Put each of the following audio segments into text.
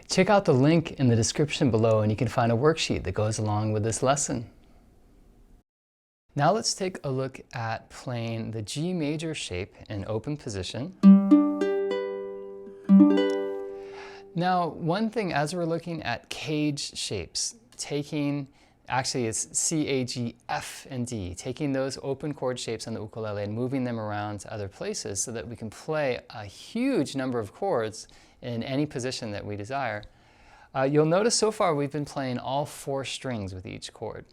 Check out the link in the description below and you can find a worksheet that goes along with this lesson. Now let's take a look at playing the G major shape in open position. Now, one thing as we're looking at CAGED shapes, actually it's C, A, G, F, and D, taking those open chord shapes on the ukulele and moving them around to other places so that we can play a huge number of chords in any position that we desire. You'll notice so far we've been playing all 4 strings with each chord.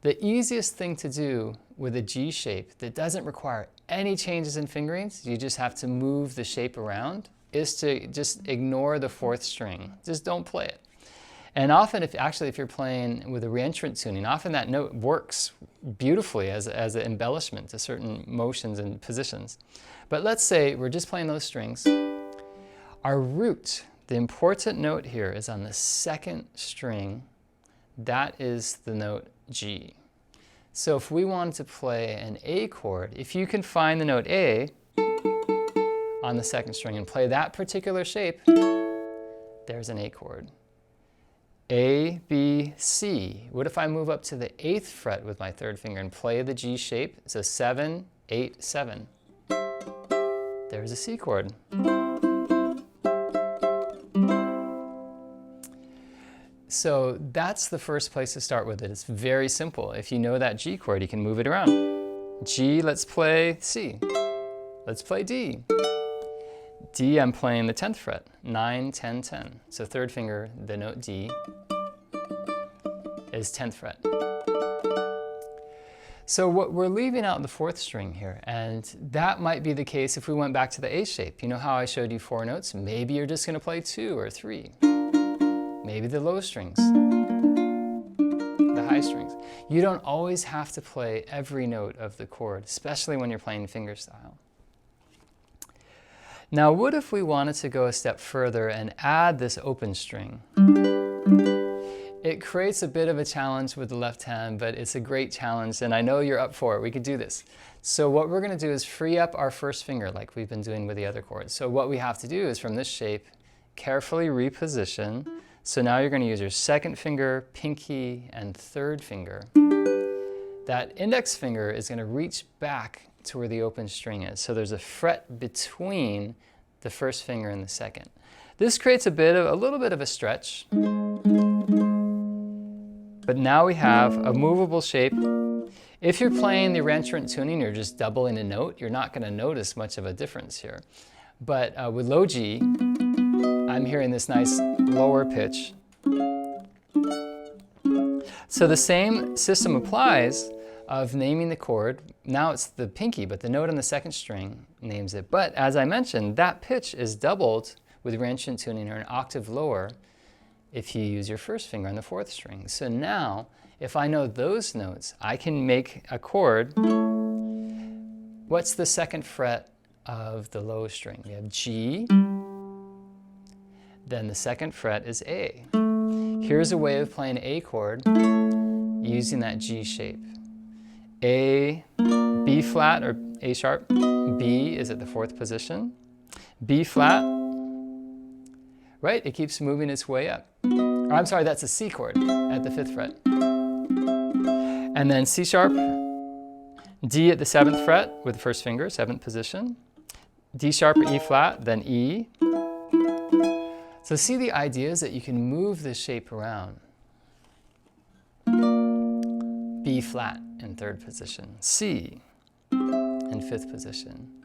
The easiest thing to do with a G shape that doesn't require any changes in fingerings, you just have to move the shape around, is to just ignore the 4th string. Just don't play it. And often, if you're playing with a reentrant tuning, often that note works beautifully as an embellishment to certain motions and positions. But let's say we're just playing those strings. Our root, the important note here, is on the 2nd string. That is the note G. So if we wanted to play an A chord, if you can find the note A on the 2nd string and play that particular shape, there's an A chord. A, B, C. What if I move up to the 8th fret with my 3rd finger and play the G shape? So 7, 8, 7. There's a C chord. So that's the first place to start with it. It's very simple. If you know that G chord, you can move it around. G, let's play C. Let's play D. D, I'm playing the 10th fret, 9, 10, 10. So 3rd finger, the note D, is 10th fret. So we're leaving out the 4th string here, and that might be the case if we went back to the A shape. You know how I showed you 4 notes? Maybe you're just going to play 2 or 3. Maybe the low strings, the high strings. You don't always have to play every note of the chord, especially when you're playing fingerstyle. Now, what if we wanted to go a step further and add this open string? It creates a bit of a challenge with the left hand, but it's a great challenge, and I know you're up for it. We could do this. So what we're going to do is free up our 1st finger like we've been doing with the other chords. So what we have to do is from this shape, carefully reposition. So now you're going to use your 2nd finger, pinky, and 3rd finger. That index finger is going to reach back to where the open string is. So there's a fret between the 1st finger and the 2nd. This creates a little bit of a stretch. But now we have a movable shape. If you're playing the reentrant tuning, you're just doubling a note, you're not going to notice much of a difference here. But with low G, I'm hearing this nice lower pitch. So the same system applies of naming the chord. Now it's the pinky, but the note on the 2nd string names it. But as I mentioned, that pitch is doubled with reentrant tuning or an octave lower if you use your 1st finger on the 4th string. So now, if I know those notes, I can make a chord. What's the 2nd fret of the low string? We have G. Then the 2nd fret is A. Here's a way of playing an A chord using that G shape. A, B flat or A sharp. B is at the 4th position. B flat, right? It keeps moving its way up. Or, I'm sorry, that's a C chord at the 5th fret. And then C sharp, D at the 7th fret with the 1st finger, 7th position. D sharp or E flat, then E. So see, the idea is that you can move the shape around. B flat in 3rd position, C in 5th position.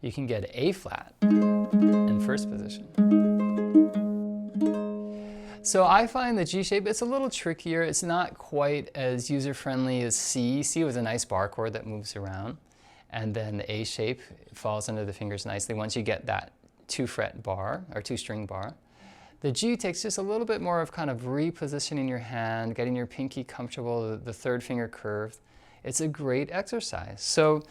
You can get A flat in 1st position. So I find the G shape, it's a little trickier. It's not quite as user-friendly as C. C was a nice bar chord that moves around. And then the A shape falls under the fingers nicely once you get that 2-fret bar or 2-string bar. The G takes just a little bit more of kind of repositioning your hand, getting your pinky comfortable, the 3rd finger curved. It's a great exercise. So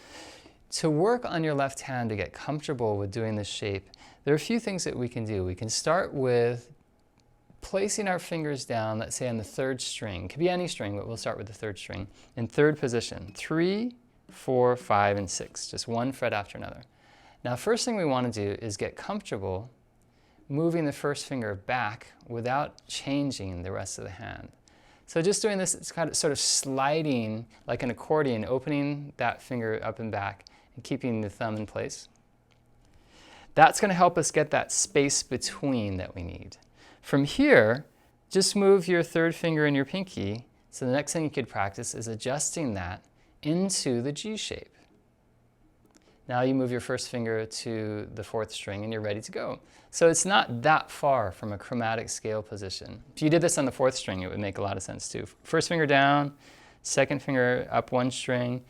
to work on your left hand to get comfortable with doing this shape, there are a few things that we can do. We can start with placing our fingers down, let's say on the 3rd string. It could be any string, but we'll start with the 3rd string. In 3rd position, 3, 4, 5, and 6, just 1 fret after another. Now, first thing we want to do is get comfortable moving the first finger back without changing the rest of the hand. So just doing this, it's kind of sort of sliding like an accordion, opening that finger up and back and keeping the thumb in place. That's going to help us get that space between that we need. From here, just move your third finger and your pinky. So the next thing you could practice is adjusting that into the G shape. Now you move your first finger to the fourth string and you're ready to go. So it's not that far from a chromatic scale position. If you did this on the fourth string, it would make a lot of sense too. First finger down, second finger up one string,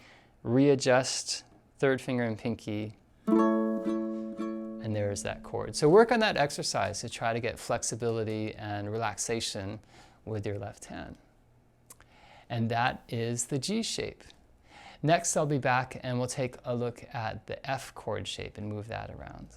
readjust, third finger and pinky, and there's that chord. So work on that exercise to try to get flexibility and relaxation with your left hand. And that is the G shape. Next, I'll be back and we'll take a look at the F chord shape and move that around.